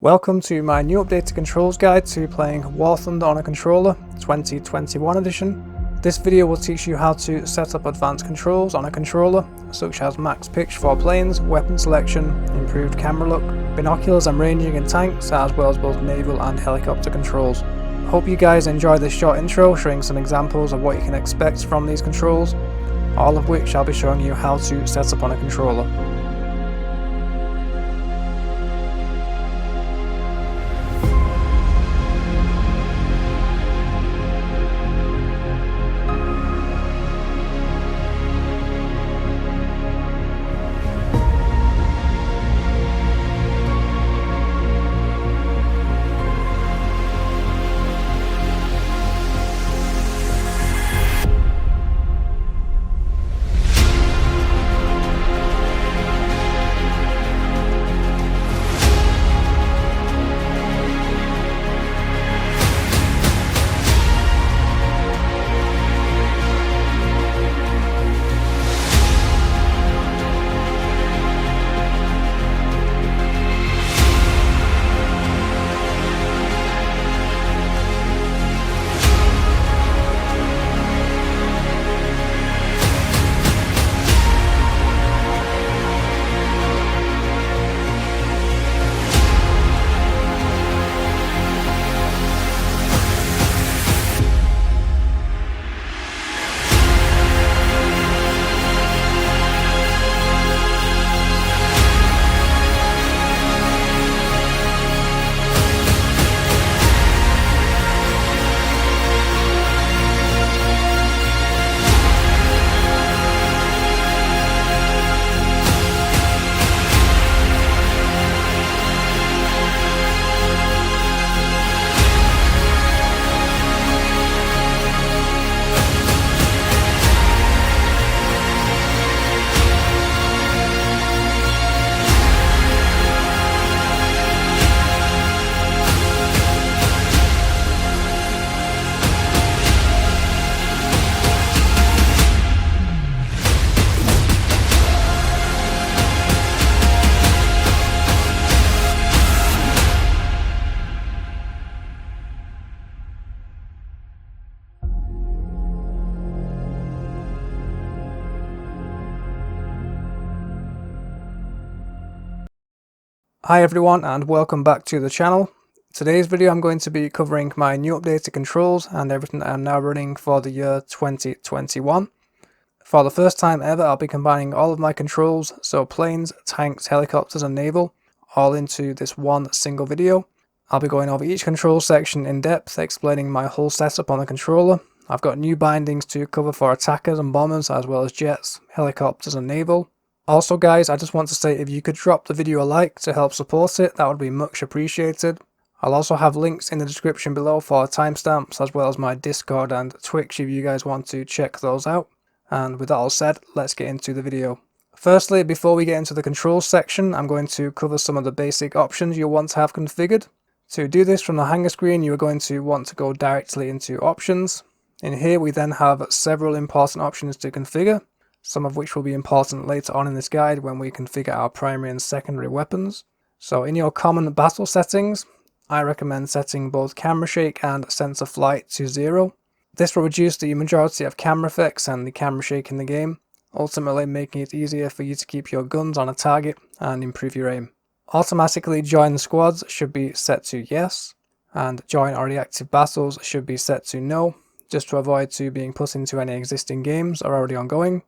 Welcome to my new updated controls guide to playing War Thunder on a controller 2021 edition. This video will teach you how to set up advanced controls on a controller, such as max pitch for planes, weapon selection, improved camera look, binoculars and ranging in tanks, as well as both naval and helicopter controls. Hope you guys enjoyed this short intro showing some examples of what you can expect from these controls, all of which I'll be showing you how to set up on a controller. Hi everyone and welcome back to the channel. Today's video I'm going to be covering my new updated controls and everything that I'm now running for the year 2021. For the first time ever I'll be combining all of my controls, so planes, tanks, helicopters and naval, all into this one single video. I'll be going over each control section in depth, explaining my whole setup on the controller. I've got new bindings to cover for attackers and bombers as well as jets, helicopters and naval. Also guys, I just want to say if you could drop the video a like to help support it, that would be much appreciated. I'll also have links in the description below for timestamps as well as my Discord and Twitch if you guys want to check those out. And with that all said, let's get into the video. Firstly, before we get into the controls section, I'm going to cover some of the basic options you'll want to have configured. To do this from the hangar screen, you are going to want to go directly into options. In here we then have several important options to configure, some of which will be important later on in this guide when we configure our primary and secondary weapons. So in your common battle settings, I recommend setting both camera shake and sensor flight to 0. This will reduce the majority of camera effects and the camera shake in the game, ultimately making it easier for you to keep your guns on a target and improve your aim. Automatically join the squads should be set to yes, and join already active battles should be set to no, just to avoid being put into any existing games or already ongoing.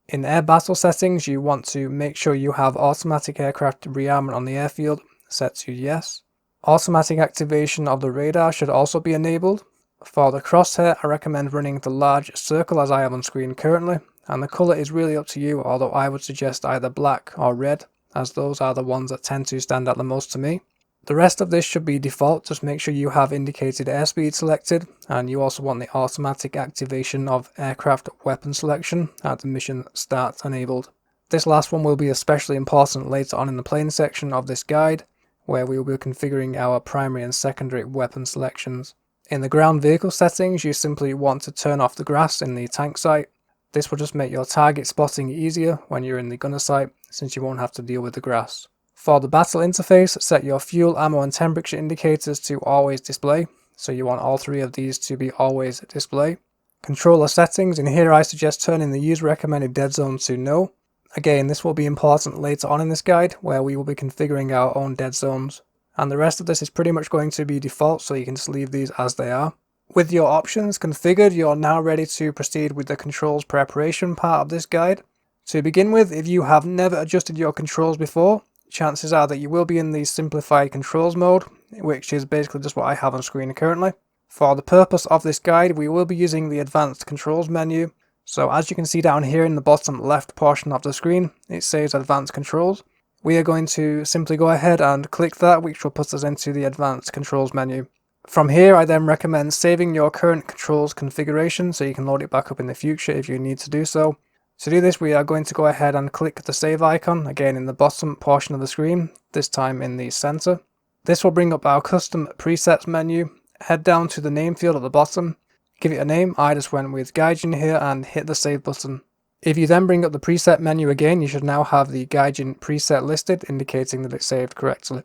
In air battle settings, you want to make sure you have automatic aircraft rearmament on the airfield set to yes. Automatic activation of the radar should also be enabled. For the crosshair, I recommend running the large circle as I have on screen currently, and the colour is really up to you, although I would suggest either black or red, as those are the ones that tend to stand out the most to me. The rest of this should be default, just make sure you have indicated airspeed selected, and you also want the automatic activation of aircraft weapon selection at the mission start enabled. This last one will be especially important later on in the plane section of this guide, where we will be configuring our primary and secondary weapon selections. In the ground vehicle settings, you simply want to turn off the grass in the tank sight. This will just make your target spotting easier when you're in the gunner sight, since you won't have to deal with the grass. For the battle interface, set your fuel, ammo and temperature indicators to always display, so you want all three of these to be always display. Controller settings, in here I suggest turning the user recommended dead zone to no. Again, this will be important later on in this guide, where we will be configuring our own dead zones. And the rest of this is pretty much going to be default, so you can just leave these as they are. With your options configured, you're now ready to proceed with the controls preparation part of this guide. To begin with, if you have never adjusted your controls before, chances are that you will be in the simplified controls mode, which is basically just what I have on screen currently. For the purpose of this guide, we will be using the advanced controls menu. So as you can see down here in the bottom left portion of the screen, it says advanced controls. We are going to simply go ahead and click that, which will put us into the advanced controls menu. From here, I then recommend saving your current controls configuration so you can load it back up in the future if you need to do so. To do this, we are going to go ahead and click the save icon, again in the bottom portion of the screen, this time in the center. This will bring up our custom presets menu. Head down to the name field at the bottom, give it a name. I just went with Gaijin here and hit the save button. If you then bring up the preset menu again, you should now have the Gaijin preset listed, indicating that it's saved correctly.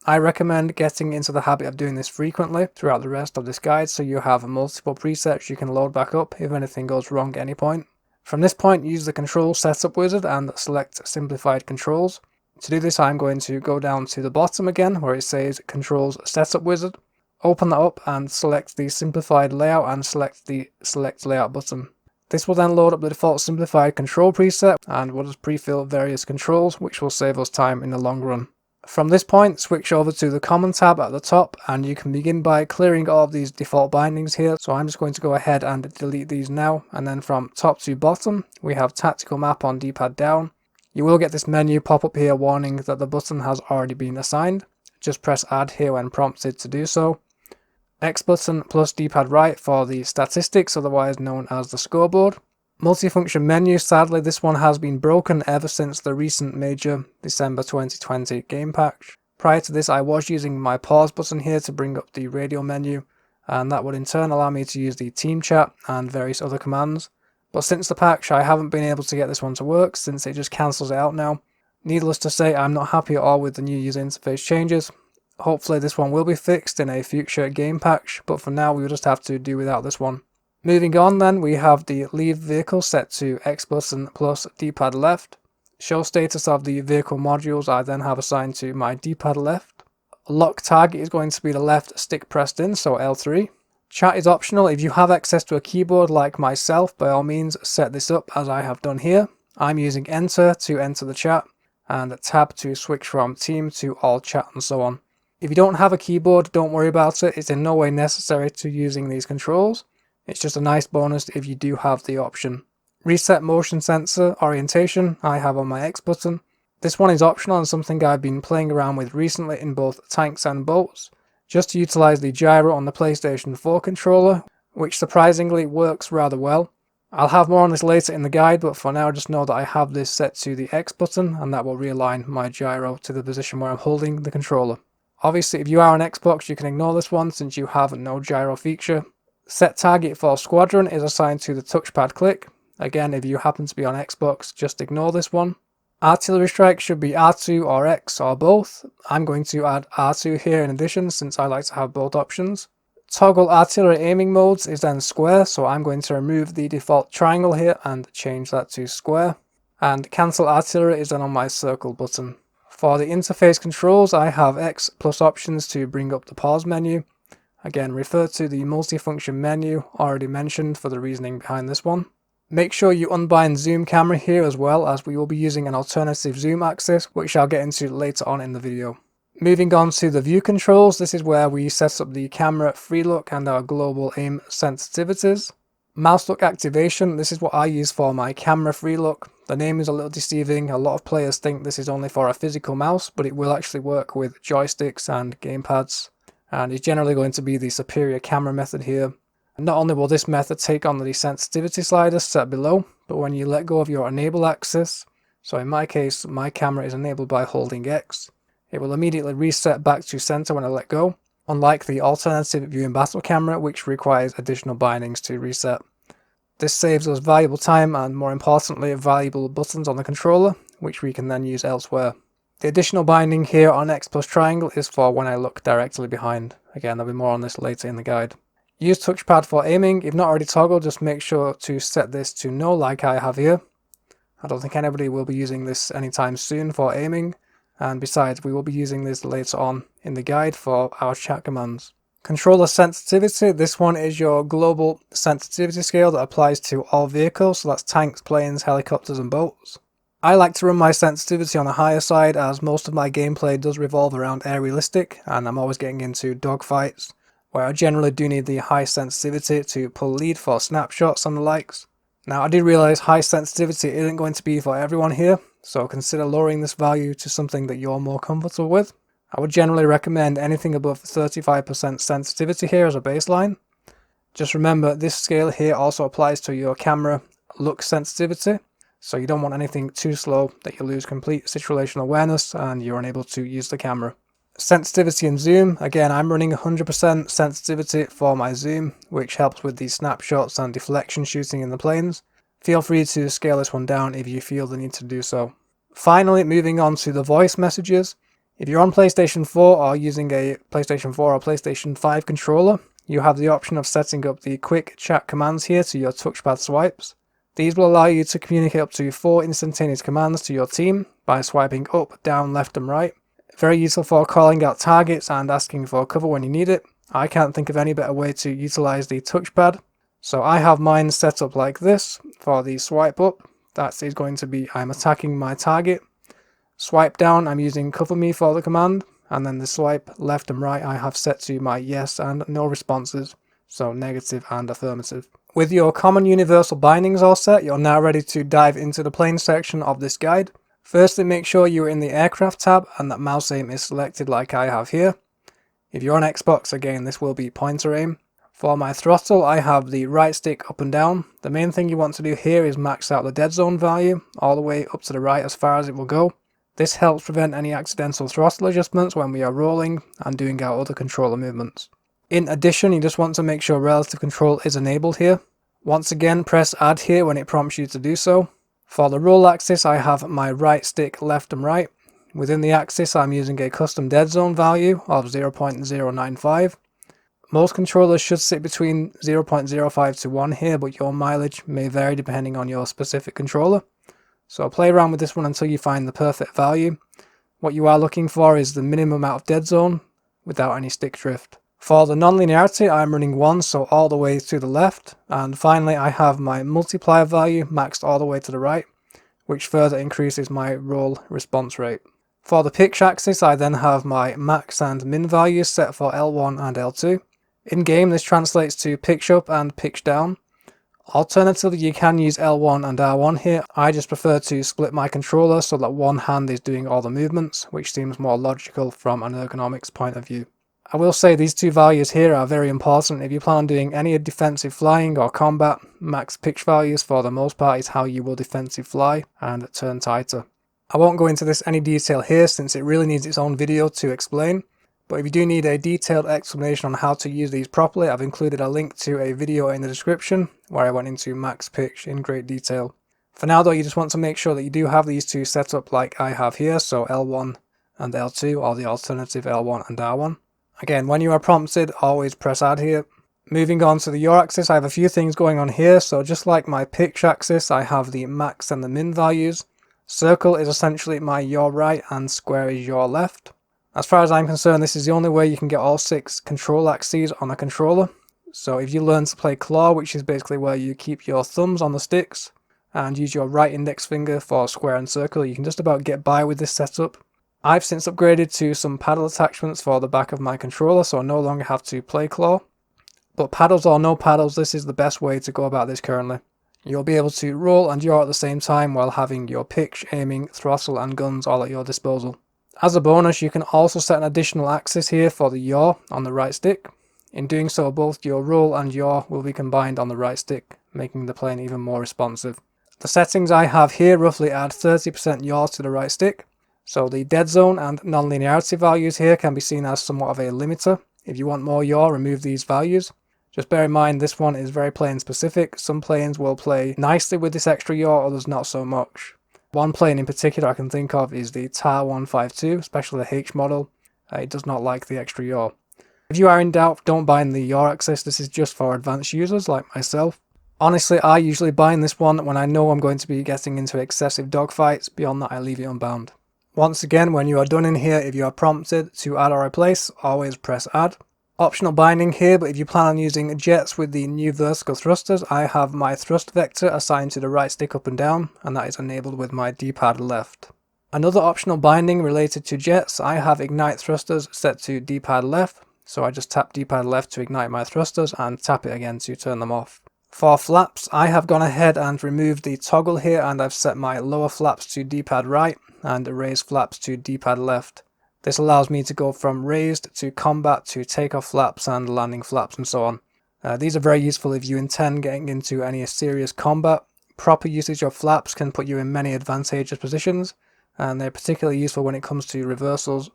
I recommend getting into the habit of doing this frequently throughout the rest of this guide, so you have multiple presets you can load back up if anything goes wrong at any point. From this point, use the control setup wizard and select simplified controls. To do this, I'm going to go down to the bottom again where it says controls setup wizard. Open that up and select the simplified layout and select the select layout button. This will then load up the default simplified control preset and will just pre-fill various controls, which will save us time in the long run. From this point, switch over to the common tab at the top and you can begin by clearing all of these default bindings here. So I'm just going to go ahead and delete these now, and then from top to bottom we have tactical map on D-pad down. You will get this menu pop up here warning that the button has already been assigned. Just press add here when prompted to do so. X button plus D-pad right for the statistics, otherwise known as the scoreboard. Multifunction menu, sadly this one has been broken ever since the recent major December 2020 game patch. Prior to this I was using my pause button here to bring up the radio menu, and that would in turn allow me to use the team chat and various other commands. But since the patch I haven't been able to get this one to work, since it just cancels it out now. Needless to say, I'm not happy at all with the new user interface changes. Hopefully this one will be fixed in a future game patch, but for now we will just have to do without this one. Moving on then, we have the leave vehicle set to X button plus D-pad left. Show status of the vehicle modules I then have assigned to my D-pad left. Lock target is going to be the left stick pressed in, so L3. Chat is optional. If you have access to a keyboard like myself, by all means set this up as I have done here. I'm using enter to enter the chat and tab to switch from team to all chat and so on. If you don't have a keyboard, don't worry about it. It's in no way necessary to using these controls. It's just a nice bonus if you do have the option. Reset motion sensor orientation I have on my X button. This one is optional and something I've been playing around with recently in both tanks and boats, just to utilize the gyro on the PlayStation 4 controller, which surprisingly works rather well. I'll have more on this later in the guide, but for now just know that I have this set to the X button and that will realign my gyro to the position where I'm holding the controller. Obviously if you are on Xbox you can ignore this one since you have no gyro feature. Set target for squadron is assigned to the touchpad click. Again, if you happen to be on Xbox, just ignore this one. Artillery strike should be R2 or X or both. I'm going to add R2 here in addition since I like to have both options. Toggle artillery aiming modes is then square, so I'm going to remove the default triangle here and change that to square. And cancel artillery is then on my circle button. For the interface controls, I have X plus options to bring up the pause menu. Again, refer to the multifunction menu already mentioned for the reasoning behind this one. Make sure you unbind zoom camera here as well, as we will be using an alternative zoom axis, which I'll get into later on in the video. Moving on to the view controls, this is where we set up the camera free look and our global aim sensitivities. Mouse look activation, this is what I use for my camera free look. The name is a little deceiving. A lot of players think this is only for a physical mouse, but it will actually work with joysticks and gamepads. And is generally going to be the superior camera method here. Not only will this method take on the sensitivity sliders set below, but when you let go of your enable axis, so in my case my camera is enabled by holding X, it will immediately reset back to center when I let go, unlike the alternative viewing battle camera which requires additional bindings to reset. This saves us valuable time and more importantly valuable buttons on the controller, which we can then use elsewhere. The additional binding here on X plus triangle is for when I look directly behind. Again, there'll be more on this later in the guide. Use touchpad for aiming. If not already toggled, just make sure to set this to no like I have here. I don't think anybody will be using this anytime soon for aiming, and besides we will be using this later on in the guide for our chat commands. Controller sensitivity, this one is your global sensitivity scale that applies to all vehicles, so that's tanks, planes, helicopters and boats. I like to run my sensitivity on the higher side as most of my gameplay does revolve around aerialistic and I'm always getting into dogfights where I generally do need the high sensitivity to pull lead for snapshots and the likes. Now I did realise high sensitivity isn't going to be for everyone here, so consider lowering this value to something that you're more comfortable with. I would generally recommend anything above 35% sensitivity here as a baseline. Just remember this scale here also applies to your camera look sensitivity, so you don't want anything too slow that you lose complete situational awareness and you're unable to use the camera. Sensitivity and zoom, again I'm running 100% sensitivity for my zoom, which helps with the snapshots and deflection shooting in the planes. Feel free to scale this one down if you feel the need to do so. Finally, moving on to the voice messages. If you're on PlayStation 4 or using a PlayStation 4 or PlayStation 5 controller, you have the option of setting up the quick chat commands here to your touchpad swipes. These will allow you to communicate up to 4 instantaneous commands to your team by swiping up, down, left and right. Very useful for calling out targets and asking for cover when you need it. I can't think of any better way to utilize the touchpad. So I have mine set up like this for the swipe up. That is going to be I'm attacking my target. Swipe down, I'm using cover me for the command, and then the swipe left and right I have set to my yes and no responses, so negative and affirmative. With your common universal bindings all set, you're now ready to dive into the plane section of this guide. Firstly, make sure you're in the aircraft tab and that mouse aim is selected like I have here. If you're on Xbox, again this will be pointer aim. For my throttle, I have the right stick up and down. The main thing you want to do here is max out the dead zone value all the way up to the right as far as it will go. This helps prevent any accidental throttle adjustments when we are rolling and doing our other controller movements. In addition, you just want to make sure relative control is enabled here. Once again, press add here when it prompts you to do so. For the roll axis, I have my right stick left and right. Within the axis, I'm using a custom dead zone value of 0.095. Most controllers should sit between 0.05 to 1 here, but your mileage may vary depending on your specific controller. So play around with this one until you find the perfect value. What you are looking for is the minimum amount of dead zone without any stick drift. For the non-linearity, I'm running 1, so all the way to the left. And finally, I have my multiplier value maxed all the way to the right, which further increases my roll response rate. For the pitch axis, I then have my max and min values set for L1 and L2. In game, this translates to pitch up and pitch down. Alternatively, you can use L1 and R1 here. I just prefer to split my controller so that one hand is doing all the movements, which seems more logical from an ergonomics point of view. I will say these two values here are very important. If you plan on doing any defensive flying or combat, max pitch values for the most part is how you will defensive fly and turn tighter. I won't go into this any detail here since it really needs its own video to explain. But if you do need a detailed explanation on how to use these properly, I've included a link to a video in the description where I went into max pitch in great detail. For now though, you just want to make sure that you do have these two set up like I have here, so L1 and L2 or the alternative L1 and R1. Again, when you are prompted, always press add here. Moving on to the yaw axis, I have a few things going on here, so just like my pitch axis, I have the max and the min values. Circle is essentially my yaw right and square is yaw left. As far as I'm concerned, this is the only way you can get all 6 control axes on a controller. So if you learn to play claw, which is basically where you keep your thumbs on the sticks and use your right index finger for square and circle, you can just about get by with this setup. I've since upgraded to some paddle attachments for the back of my controller, so I no longer have to play claw. But paddles or no paddles, this is the best way to go about this currently. You'll be able to roll and yaw at the same time while having your pitch, aiming, throttle and guns all at your disposal. As a bonus, you can also set an additional axis here for the yaw on the right stick. In doing so, both your roll and yaw will be combined on the right stick, making the plane even more responsive. The settings I have here roughly add 30% yaw to the right stick, so the dead zone and non-linearity values here can be seen as somewhat of a limiter. If you want more yaw, remove these values. Just bear in mind this one is very plane specific. Some planes will play nicely with this extra yaw, others not so much. One plane in particular I can think of is the TAR 152, especially the H model. It does not like the extra yaw. If you are in doubt, don't bind the yaw axis. This is just for advanced users like myself. Honestly, I usually bind this one when I know I'm going to be getting into excessive dogfights. Beyond that, I leave it unbound. Once again, when you are done in here, if you are prompted to add or replace, always press add. Optional binding here, but if you plan on using jets with the new vertical thrusters, I have my thrust vector assigned to the right stick up and down, and that is enabled with my D-pad left. Another optional binding related to jets, I have ignite thrusters set to D-pad left, so I just tap D-pad left to ignite my thrusters and tap it again to turn them off. For flaps, I have gone ahead and removed the toggle here, and I've set my lower flaps to D-pad right and raised flaps to D-pad left. This allows me to go from raised to combat to takeoff flaps and landing flaps and so on. These are very useful if you intend getting into any serious combat. Proper usage of flaps can put you in many advantageous positions, and they're particularly useful when it comes to reversals.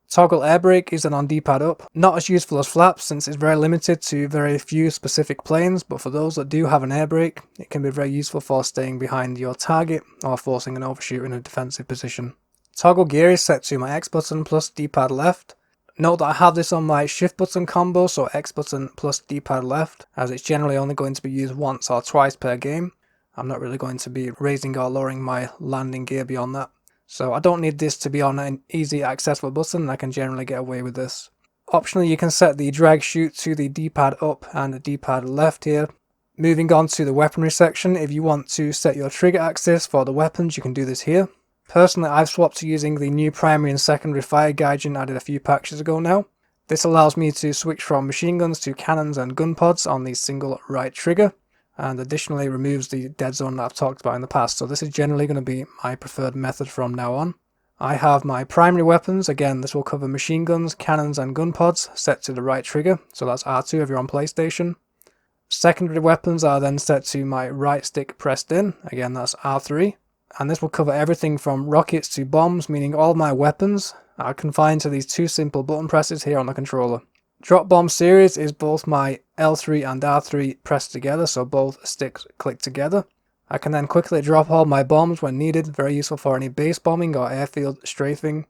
Toggle air brake is then on D-pad up. Not as useful as flaps since it's very limited to very few specific planes, but for those that do have an air brake, it can be very useful for staying behind your target or forcing an overshoot in a defensive position. Toggle gear is set to my X button plus D-pad left. Note that I have this on my shift button combo, so X button plus D-pad left, as it's generally only going to be used once or twice per game. I'm not really going to be raising or lowering my landing gear beyond that. So I don't need this to be on an easy accessible button, and I can generally get away with this. Optionally, you can set the drag shoot to the D-pad up and the D-pad left here. Moving on to the weaponry section, if you want to set your trigger axis for the weapons, you can do this here. Personally, I've swapped to using the new primary and secondary fire gauging added a few patches ago now. This allows me to switch from machine guns to cannons and gun pods on the single right trigger, and additionally removes the dead zone that I've talked about in the past, so this is generally going to be my preferred method from now on. I have my primary weapons, again this will cover machine guns, cannons and gun pods, set to the right trigger, so that's R2 if you're on PlayStation. Secondary weapons are then set to my right stick pressed in, again that's R3, and this will cover everything from rockets to bombs, meaning all my weapons are confined to these two simple button presses here on the controller. Drop bomb series is both my L3 and R3 pressed together, so both sticks click together. I can then quickly drop all my bombs when needed, very useful for any base bombing or airfield strafing.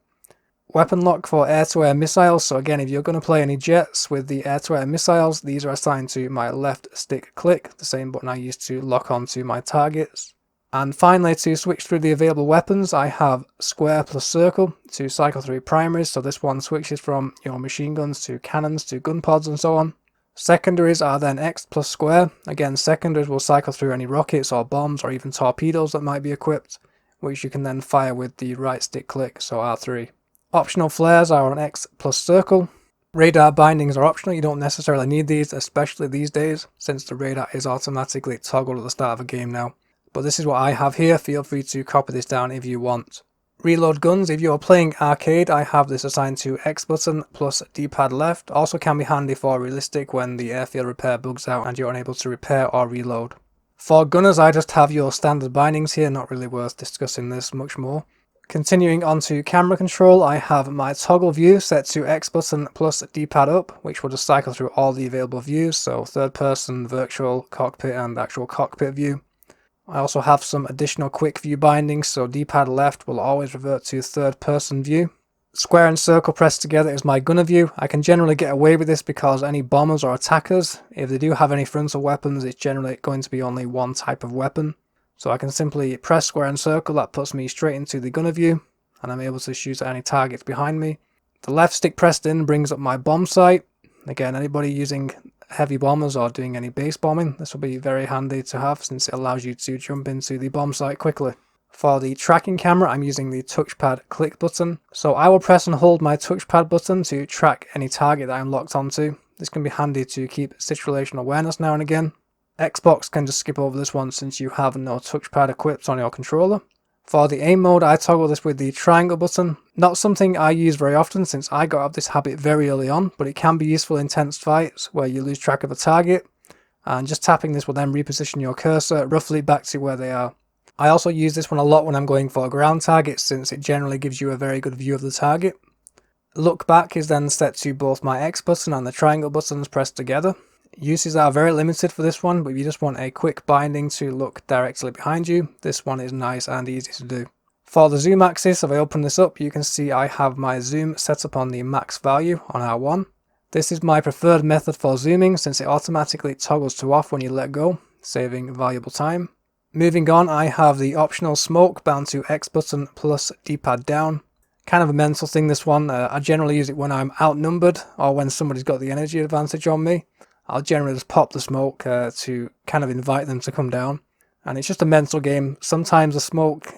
Weapon lock for air-to-air missiles, so again if you're going to play any jets with the air-to-air missiles, these are assigned to my left stick click, the same button I used to lock onto my targets. And finally, to switch through the available weapons, I have square plus circle to cycle through primaries, so this one switches from your machine guns to cannons to gun pods and so on. Secondaries are then X plus square. Again, secondaries will cycle through any rockets or bombs or even torpedoes that might be equipped, which you can then fire with the right stick click, so R3. Optional flares are on X plus circle. Radar bindings are optional, you don't necessarily need these, especially these days, since the radar is automatically toggled at the start of a game now. But this is what I have here, feel free to copy this down if you want. Reload guns, if you're playing arcade, I have this assigned to X button plus D-pad left. Also can be handy for realistic when the airfield repair bugs out and you're unable to repair or reload. For gunners, I just have your standard bindings here, not really worth discussing this much more. Continuing on to camera control, I have my toggle view set to X button plus D-pad up, which will just cycle through all the available views, so third person, virtual, cockpit and actual cockpit view. I also have some additional quick view bindings, so D-pad left will always revert to third person view. Square and circle pressed together is my gunner view. I can generally get away with this because any bombers or attackers, if they do have any frontal weapons, it's generally going to be only one type of weapon. So I can simply press square and circle, that puts me straight into the gunner view, and I'm able to shoot at any targets behind me. The left stick pressed in brings up my bomb sight. Again, anybody using heavy bombers or doing any base bombing, this will be very handy to have since it allows you to jump into the bomb site quickly. For the tracking camera, I'm using the touchpad click button, so I will press and hold my touchpad button to track any target that I'm locked onto. This can be handy to keep situational awareness now and again. Xbox can just skip over this one since you have no touchpad equipped on your controller. For the aim mode, I toggle this with the triangle button. Not something I use very often since I got out of this habit very early on, but it can be useful in tense fights where you lose track of a target, and just tapping this will then reposition your cursor roughly back to where they are. I also use this one a lot when I'm going for ground targets since it generally gives you a very good view of the target. Look back is then set to both my X button and the triangle buttons pressed together. Uses are very limited for this one, but if you just want a quick binding to look directly behind you, this one is nice and easy to do. For the zoom axis, if I open this up, you can see I have my zoom set up on the max value on R1. This is my preferred method for zooming since it automatically toggles to off when you let go, saving valuable time. Moving on, I have the optional smoke bound to X button plus D-pad down. Kind of a mental thing, this one. I generally use it when I'm outnumbered or when somebody's got the energy advantage on me. I'll generally just pop the smoke to kind of invite them to come down. And it's just a mental game. Sometimes the smoke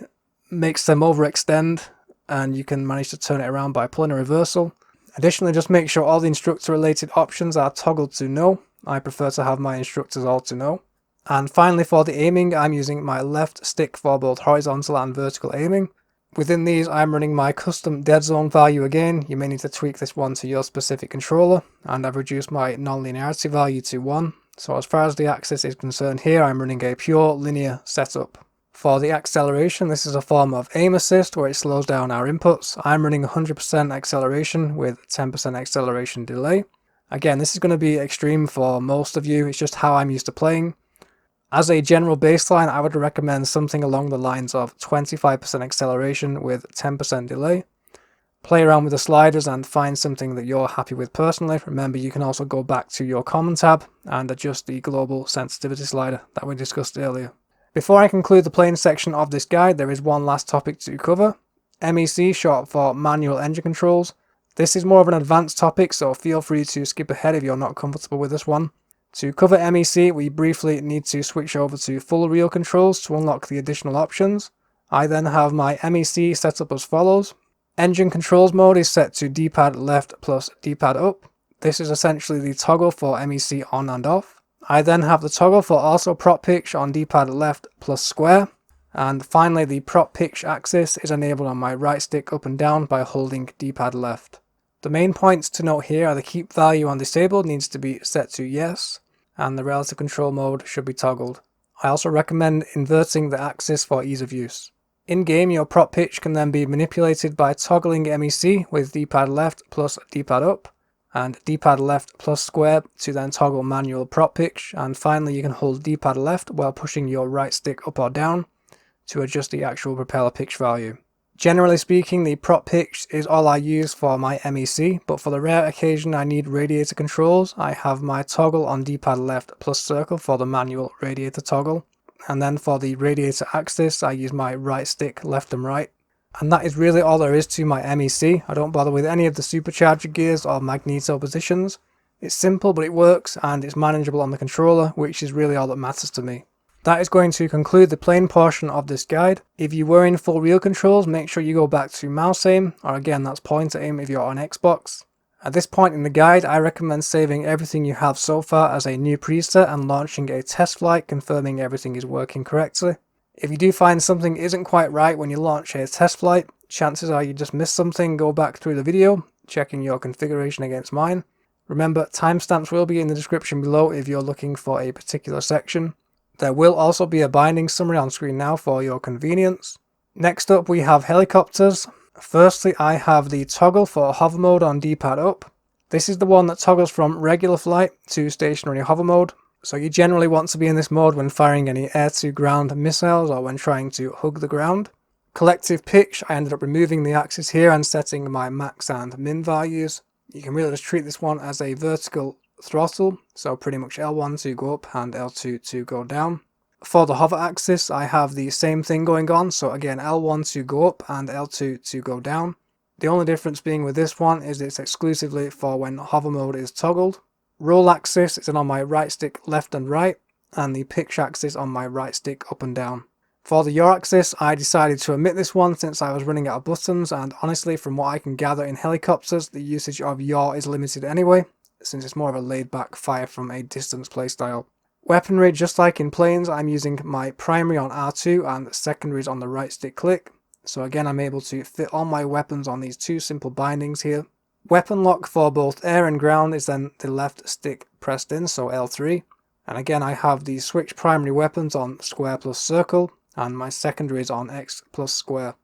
makes them overextend and you can manage to turn it around by pulling a reversal. Additionally, just make sure all the instructor related options are toggled to no. I prefer to have my instructors all to no. And finally, for the aiming, I'm using my left stick for both horizontal and vertical aiming. Within these, I'm running my custom dead zone value again. You may need to tweak this one to your specific controller, and I've reduced my non-linearity value to 1. So as far as the axis is concerned here, I'm running a pure linear setup. For the acceleration, this is a form of aim assist where it slows down our inputs. I'm running 100% acceleration with 10% acceleration delay. Again, this is going to be extreme for most of you, it's just how I'm used to playing. As a general baseline, I would recommend something along the lines of 25% acceleration with 10% delay. Play around with the sliders and find something that you're happy with personally. Remember, you can also go back to your common tab and adjust the global sensitivity slider that we discussed earlier. Before I conclude the playing section of this guide, there is one last topic to cover. MEC, short for manual engine controls. This is more of an advanced topic, so feel free to skip ahead if you're not comfortable with this one. To cover MEC, we briefly need to switch over to full reel controls to unlock the additional options. I then have my MEC set up as follows. Engine controls mode is set to D-pad left plus D-pad up. This is essentially the toggle for MEC on and off. I then have the toggle for also prop pitch on D-pad left plus square. And finally, the prop pitch axis is enabled on my right stick up and down by holding D-pad left. The main points to note here are the keep value on disabled needs to be set to yes, and the relative control mode should be toggled. I also recommend inverting the axis for ease of use. In game, your prop pitch can then be manipulated by toggling MEC with D-pad left plus D-pad up, and D-pad left plus square to then toggle manual prop pitch, and finally you can hold D-pad left while pushing your right stick up or down to adjust the actual propeller pitch value. Generally speaking, the prop pitch is all I use for my MEC, but for the rare occasion I need radiator controls, I have my toggle on D-pad left plus circle for the manual radiator toggle. And then for the radiator axis, I use my right stick left and right. And that is really all there is to my MEC. I don't bother with any of the supercharger gears or magneto positions. It's simple, but it works, and it's manageable on the controller, which is really all that matters to me. That is going to conclude the playing portion of this guide. If you were in full reel controls, make sure you go back to mouse aim, or again that's pointer aim if you're on Xbox. At this point in the guide, I recommend saving everything you have so far as a new preset and launching a test flight confirming everything is working correctly. If you do find something isn't quite right when you launch a test flight, chances are you just missed something. Go back through the video, checking your configuration against mine. Remember, timestamps will be in the description below if you're looking for a particular section. There will also be a binding summary on screen now for your convenience. Next up we have helicopters. Firstly, I have the toggle for hover mode on D-pad up. This is the one that toggles from regular flight to stationary hover mode. So you generally want to be in this mode when firing any air-to-ground missiles or when trying to hug the ground. Collective pitch, I ended up removing the axis here and setting my max and min values. You can really just treat this one as a vertical throttle, so pretty much L1 to go up and L2 to go down. For the hover axis, I have the same thing going on, so again L1 to go up and L2 to go down. The only difference being with this one is it's exclusively for when hover mode is toggled. Roll axis is on my right stick left and right, and the pitch axis on my right stick up and down. For the yaw axis, I decided to omit this one since I was running out of buttons, and honestly from what I can gather in helicopters, the usage of yaw is limited anyway, since it's more of a laid-back fire from a distance playstyle. Weaponry, just like in planes, I'm using my primary on R2 and secondaries on the right stick click. So again, I'm able to fit all my weapons on these two simple bindings here. Weapon lock for both air and ground is then the left stick pressed in, so L3. And again, I have the switch primary weapons on square plus circle, and my secondaries on X plus square.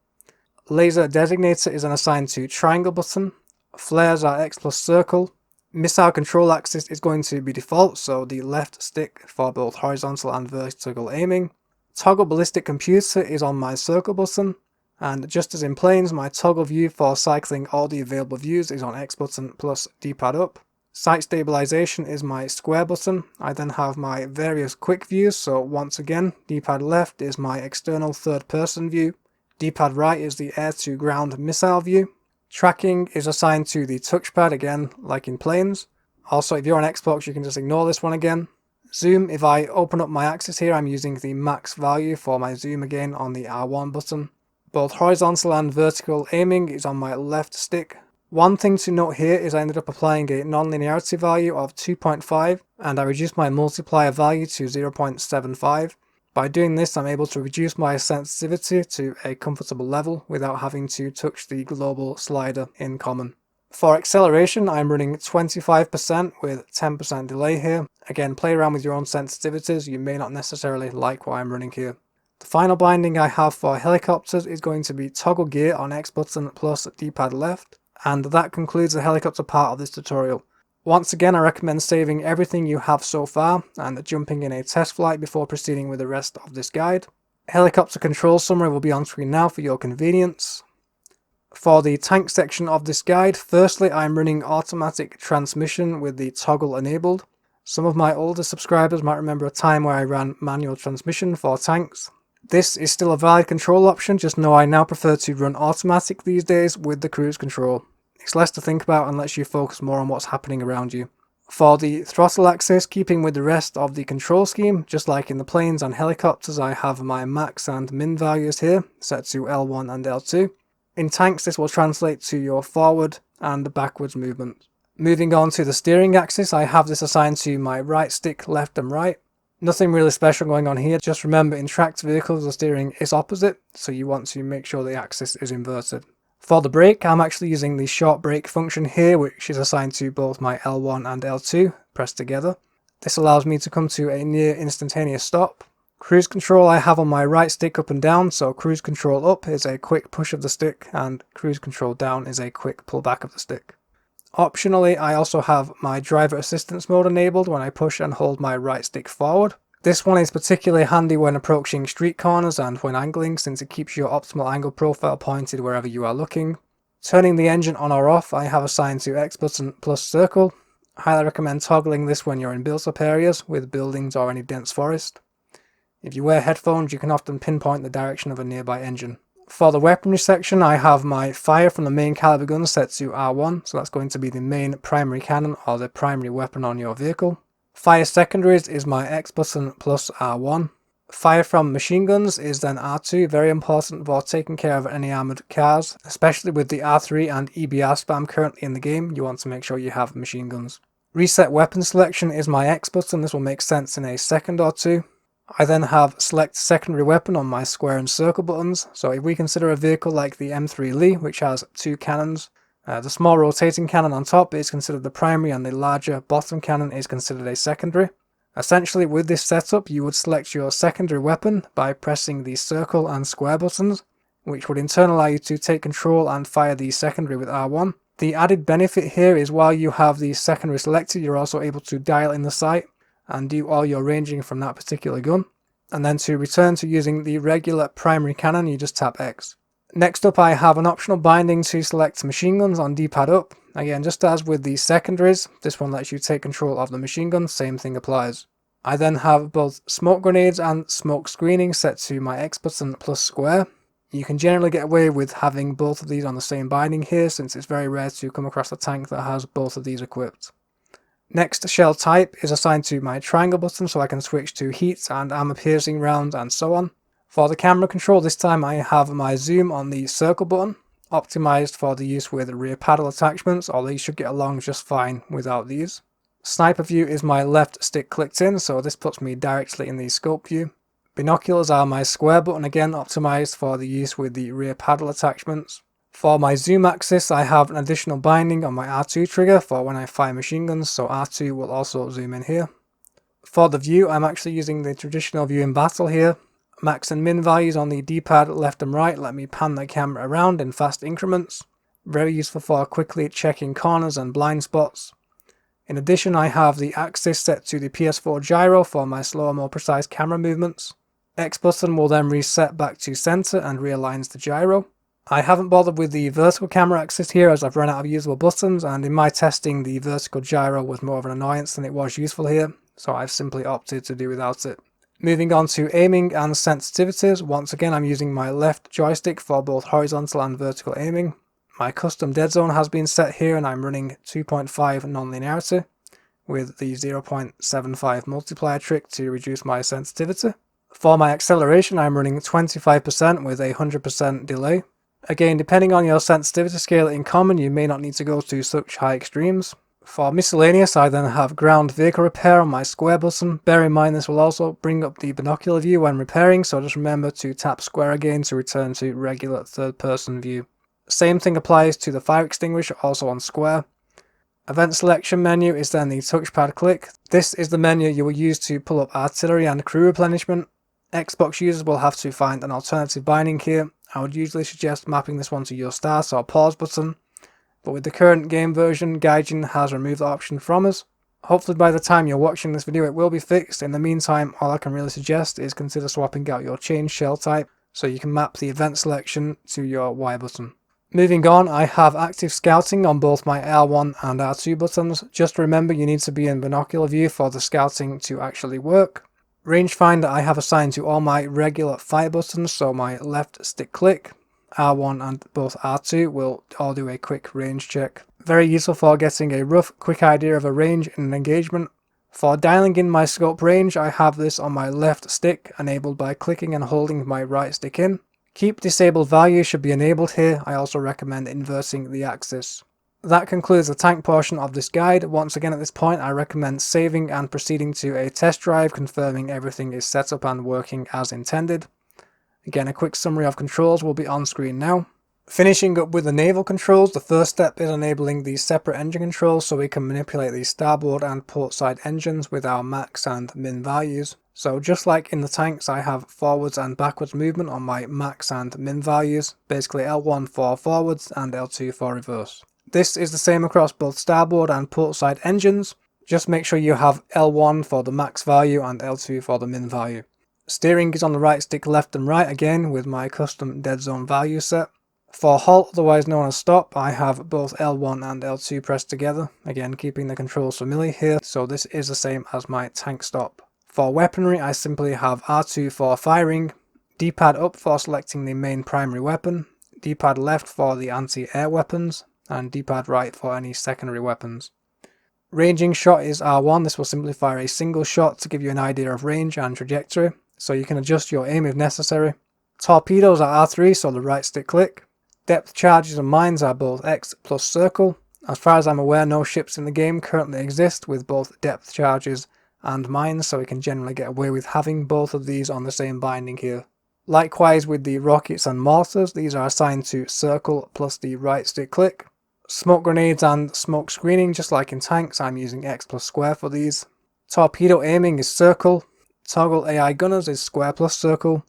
Laser designator is then assigned to triangle button. Flares are X plus circle. Missile control axis is going to be default, so the left stick for both horizontal and vertical aiming. Toggle ballistic computer is on my circle button, and just as in planes, my toggle view for cycling all the available views is on X button plus D-pad up. Sight stabilization is my square button. I then have my various quick views, so once again, D-pad left is my external third person view. D-pad right is the air to ground missile view. Tracking is assigned to the touchpad again, like in planes. Also, if you're on Xbox, you can just ignore this one again. Zoom, if I open up my axis here, I'm using the max value for my zoom again on the R1 button. Both horizontal and vertical aiming is on my left stick. One thing to note here is I ended up applying a non-linearity value of 2.5 and I reduced my multiplier value to 0.75. By doing this, I'm able to reduce my sensitivity to a comfortable level without having to touch the global slider in common. For acceleration, I'm running 25% with 10% delay here. Again, play around with your own sensitivities, you may not necessarily like what I'm running here. The final binding I have for helicopters is going to be toggle gear on X button plus D-pad left, and that concludes the helicopter part of this tutorial. Once again, I recommend saving everything you have so far and jumping in a test flight before proceeding with the rest of this guide. Helicopter control summary will be on screen now for your convenience. For the tank section of this guide, firstly I'm running automatic transmission with the toggle enabled. Some of my older subscribers might remember a time where I ran manual transmission for tanks. This is still a valid control option, just know I now prefer to run automatic these days with the cruise control. It's less to think about and lets you focus more on what's happening around you. For the throttle axis, keeping with the rest of the control scheme, just like in the planes and helicopters, I have my max and min values here, set to L1 and L2. In tanks, this will translate to your forward and backwards movement. Moving on to the steering axis, I have this assigned to my right stick, left and right. Nothing really special going on here, just remember in tracked vehicles the steering is opposite, so you want to make sure the axis is inverted. For the brake, I'm actually using the short brake function here, which is assigned to both my L1 and L2 pressed together. This allows me to come to a near instantaneous stop. Cruise control I have on my right stick up and down, so cruise control up is a quick push of the stick and cruise control down is a quick pull back of the stick. Optionally, I also have my driver assistance mode enabled when I push and hold my right stick forward. This one is particularly handy when approaching street corners and when angling, since it keeps your optimal angle profile pointed wherever you are looking. Turning the engine on or off I have assigned to X button plus circle. I highly recommend toggling this when you're in built up areas with buildings or any dense forest. If you wear headphones you can often pinpoint the direction of a nearby engine. For the weaponry section I have my fire from the main caliber gun set to R1, so that's going to be the main primary cannon or the primary weapon on your vehicle. Fire secondaries is my X button plus R1. Fire from machine guns is then R2, very important for taking care of any armoured cars, especially with the R3 and EBR spam currently in the game, you want to make sure you have machine guns. Reset weapon selection is my X button, this will make sense in a second or two. I then have select secondary weapon on my square and circle buttons, so if we consider a vehicle like the M3 Lee, which has two cannons, the small rotating cannon on top is considered the primary and the larger bottom cannon is considered a secondary. Essentially with this setup you would select your secondary weapon by pressing the circle and square buttons, which would in turn allow you to take control and fire the secondary with R1. The added benefit here is while you have the secondary selected you're also able to dial in the sight and do all your ranging from that particular gun. And then to return to using the regular primary cannon you just tap X. Next up I have an optional binding to select machine guns on D-pad up. Again, just as with the secondaries, this one lets you take control of the machine gun, same thing applies. I then have both smoke grenades and smoke screening set to my X button plus square. You can generally get away with having both of these on the same binding here, since it's very rare to come across a tank that has both of these equipped. Next, shell type is assigned to my triangle button so I can switch to heat and armor piercing rounds and so on. For the camera control this time I have my zoom on the circle button, optimized for the use with rear paddle attachments, although you should get along just fine without these. Sniper view is my left stick clicked in, so this puts me directly in the scope view. Binoculars are my square button, again optimized for the use with the rear paddle attachments. For my zoom axis I have an additional binding on my R2 trigger for when I fire machine guns, so R2 will also zoom in here. For the view I'm actually using the traditional view in battle here. Max and min values on the D-pad left and right let me pan the camera around in fast increments. Very useful for quickly checking corners and blind spots. In addition, I have the axis set to the PS4 gyro for my slower, more precise camera movements. X button will then reset back to center and realigns the gyro. I haven't bothered with the vertical camera axis here as I've run out of usable buttons, and in my testing the vertical gyro was more of an annoyance than it was useful here, so I've simply opted to do without it. Moving on to aiming and sensitivities, once again I'm using my left joystick for both horizontal and vertical aiming. My custom dead zone has been set here and I'm running 2.5 nonlinearity with the 0.75 multiplier trick to reduce my sensitivity. For my acceleration I'm running 25% with a 100% delay. Again, depending on your sensitivity scale in common, you may not need to go to such high extremes. For miscellaneous, I then have ground vehicle repair on my square button. Bear in mind this will also bring up the binocular view when repairing, so just remember to tap square again to return to regular third person view. Same thing applies to the fire extinguisher, also on square. Event selection menu is then the touchpad click. This is the menu you will use to pull up artillery and crew replenishment. Xbox users will have to find an alternative binding here. I would usually suggest mapping this one to your start or pause button, but with the current game version, Gaijin has removed the option from us. Hopefully by the time you're watching this video it will be fixed. In the meantime, all I can really suggest is consider swapping out your change shell type so you can map the event selection to your Y button. Moving on, I have active scouting on both my R1 and R2 buttons. Just remember you need to be in binocular view for the scouting to actually work. Rangefinder I have assigned to all my regular fire buttons, so my left stick click, R1 and both R2 will all do a quick range check. Very useful for getting a rough, quick idea of a range in an engagement. For dialing in my scope range, I have this on my left stick, enabled by clicking and holding my right stick in. Keep disabled value should be enabled here. I also recommend inverting the axis. That concludes the tank portion of this guide. Once again at this point I recommend saving and proceeding to a test drive, confirming everything is set up and working as intended. Again, a quick summary of controls will be on screen now. Finishing up with the naval controls, the first step is enabling the separate engine controls so we can manipulate the starboard and port side engines with our max and min values. So just like in the tanks, I have forwards and backwards movement on my max and min values, basically L1 for forwards and L2 for reverse. This is the same across both starboard and port side engines. Just make sure you have L1 for the max value and L2 for the min value. Steering is on the right stick left and right again with my custom dead zone value set. For halt, otherwise known as stop, I have both L1 and L2 pressed together, again keeping the controls familiar here, so this is the same as my tank stop. For weaponry, I simply have R2 for firing, D-pad up for selecting the main primary weapon, D-pad left for the anti-air weapons, and D-pad right for any secondary weapons. Ranging shot is R1, this will simply fire a single shot to give you an idea of range and trajectory, so you can adjust your aim if necessary. Torpedoes are R3, so the right stick click. Depth charges and mines are both X plus circle. As far as I'm aware, no ships in the game currently exist with both depth charges and mines, so we can generally get away with having both of these on the same binding here. Likewise with the rockets and mortars, these are assigned to circle plus the right stick click. Smoke grenades and smoke screening, just like in tanks, I'm using X plus square for these. Torpedo aiming is circle. Toggle AI gunners is square plus circle.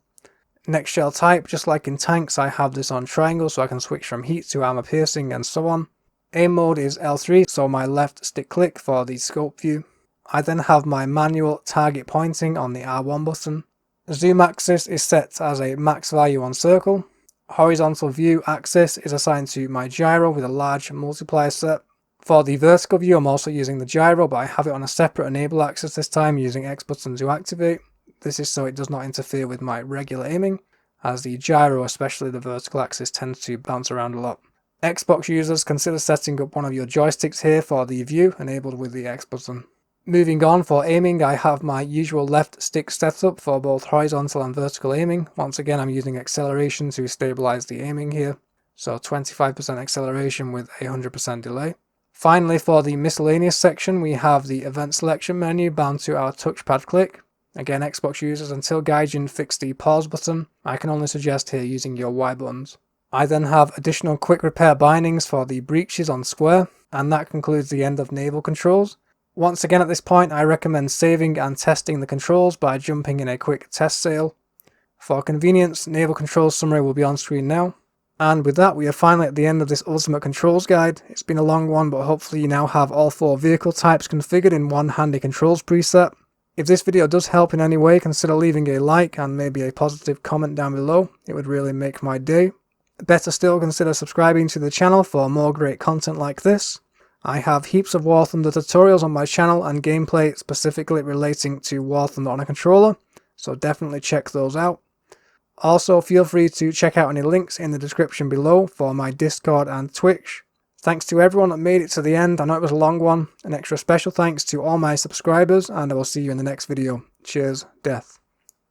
Next shell type, just like in tanks, I have this on triangle so I can switch from heat to armor piercing and so on. Aim mode is L3, so my left stick click for the scope view. I then have my manual target pointing on the R1 button. Zoom axis is set as a max value on circle. Horizontal view axis is assigned to my gyro with a large multiplier set. For the vertical view I'm also using the gyro, but I have it on a separate enable axis this time using X button to activate. This is so it does not interfere with my regular aiming, as the gyro, especially the vertical axis, tends to bounce around a lot. Xbox users, consider setting up one of your joysticks here for the view, enabled with the X button. Moving on, for aiming, I have my usual left stick set up for both horizontal and vertical aiming. Once again, I'm using acceleration to stabilize the aiming here, so 25% acceleration with a 100% delay. Finally, for the miscellaneous section, we have the event selection menu bound to our touchpad click. Again, Xbox users, until Gaijin fixed the pause button, I can only suggest here using your Y buttons. I then have additional quick repair bindings for the breaches on square, and that concludes the end of Naval Controls. Once again at this point, I recommend saving and testing the controls by jumping in a quick test sale. For convenience, Naval Controls Summary will be on screen now. And with that, we are finally at the end of this ultimate controls guide. It's been a long one, but hopefully you now have all 4 vehicle types configured in one handy controls preset. If this video does help in any way, consider leaving a like and maybe a positive comment down below. It would really make my day. Better still, consider subscribing to the channel for more great content like this. I have heaps of War Thunder tutorials on my channel and gameplay specifically relating to War Thunder on a controller, so definitely check those out. Also, feel free to check out any links in the description below for my Discord and Twitch. Thanks to everyone that made it to the end. I know it was a long one. An extra special thanks to all my subscribers, and I will see you in the next video. Cheers, death.